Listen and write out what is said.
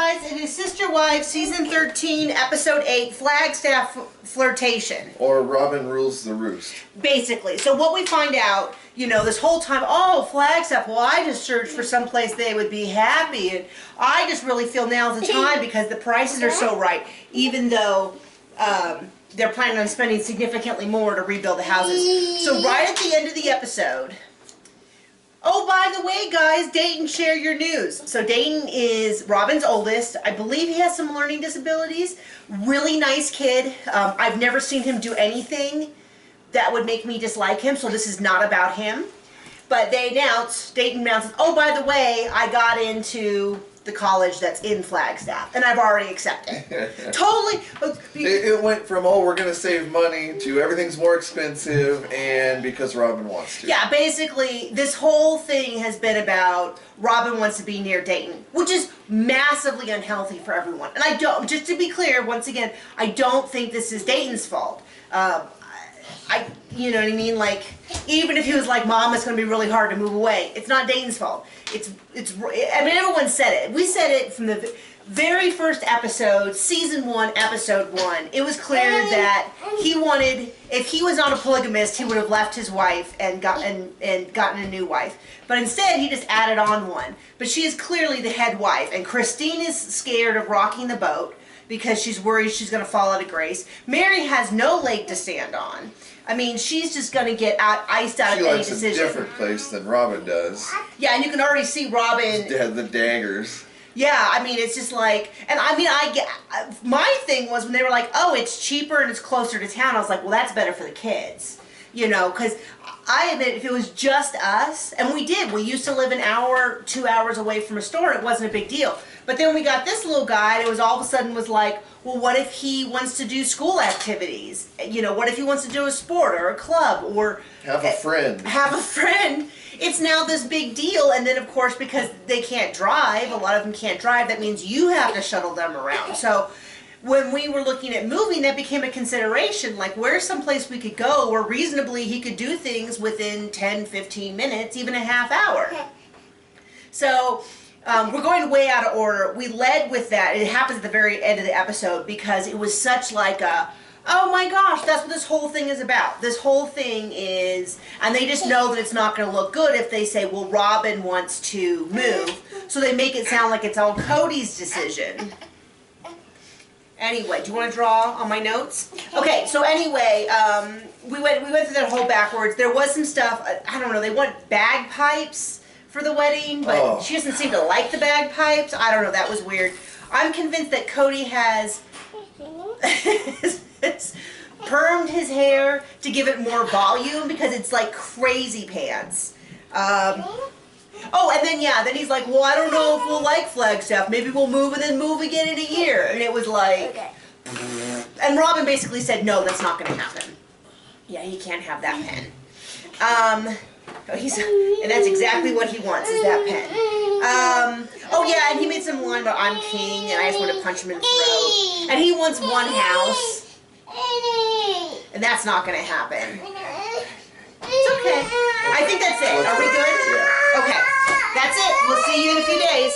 guys, it is Sister Wives, Season 13, Episode 8, Flagstaff Flirtation. Or Robin Rules the Roost. Basically. So what we find out, you know, this whole time, oh, Flagstaff, well, I just searched for some place they would be happy, and I just really feel now's the time because the prices are so right, even though they're planning on spending significantly more to rebuild the houses. So right at the end of the episode... Oh, by the way, guys, Dayton, share your news. So Dayton is Robin's oldest. I believe he has some learning disabilities. Really nice kid. I've never seen him do anything that would make me dislike him, so this is not about him. But Dayton announces, oh, by the way, I got into the college that's in Flagstaff, and I've already accepted. Totally. It went from, oh, we're going to save money, to everything's more expensive, and because Robin wants to. Yeah, basically, this whole thing has been about Robin wants to be near Dayton, which is massively unhealthy for everyone. And I don't, just to be clear, once again, I don't think this is Dayton's fault. You know what I mean? Like, even if he was like, Mom, it's going to be really hard to move away, it's not Dayton's fault. I mean, everyone said it. We said it from the very first episode, Season 1, Episode 1. It was clear that he wanted, if he was not a polygamist, he would have left his wife and gotten a new wife. But instead, he just added on one. But she is clearly the head wife, and Christine is scared of rocking the boat because she's worried she's going to fall out of grace. Mary has no leg to stand on. I mean, she's just going to get iced out of any decision. She likes a different place than Robin does. Yeah, and you can already see Robin... The daggers. Yeah, I mean, it's just like... And I mean, my thing was when they were like, oh, it's cheaper and it's closer to town, I was like, well, that's better for the kids. You know, because I admit, if it was just us, and we used to live an hour, 2 hours away from a store, it wasn't a big deal. But then we got this little guy, and it was all of a sudden was like, well, what if he wants to do school activities? You know, what if he wants to do a sport or a club or... Have a friend. Have a friend. It's now this big deal, and then, of course, because they can't drive, a lot of them can't drive, that means you have to shuttle them around. So when we were looking at moving, that became a consideration, like where's some place we could go where reasonably he could do things within 10, 15 minutes, even a half hour. So... we're going way out of order. We led with that. It happens at the very end of the episode because it was such like a, oh my gosh, that's what this whole thing is about. This whole thing is, and they just know that it's not going to look good if they say, well, Robin wants to move. So they make it sound like it's all Cody's decision. Anyway, do you want to draw on my notes? Okay, so anyway, we went through that whole backwards. There was some stuff, I don't know, they want bagpipes for the wedding, but she doesn't seem to like the bagpipes. I don't know, that was weird. I'm convinced that Cody has permed his hair to give it more volume because it's like crazy pants. Oh, and then then he's like, well, I don't know if we'll like Flagstaff. Maybe we'll move and then move again in a year. And it was like, and Robin basically said, no, that's not going to happen. Yeah, he can't have that pen. And that's exactly what he wants, is that pen. Oh yeah, and he made some line about I'm king, and I just want to punch him in the throat. And he wants one house, and that's not going to happen. It's okay. I think that's it. Are we good? Yeah. Okay. That's it. We'll see you in a few days.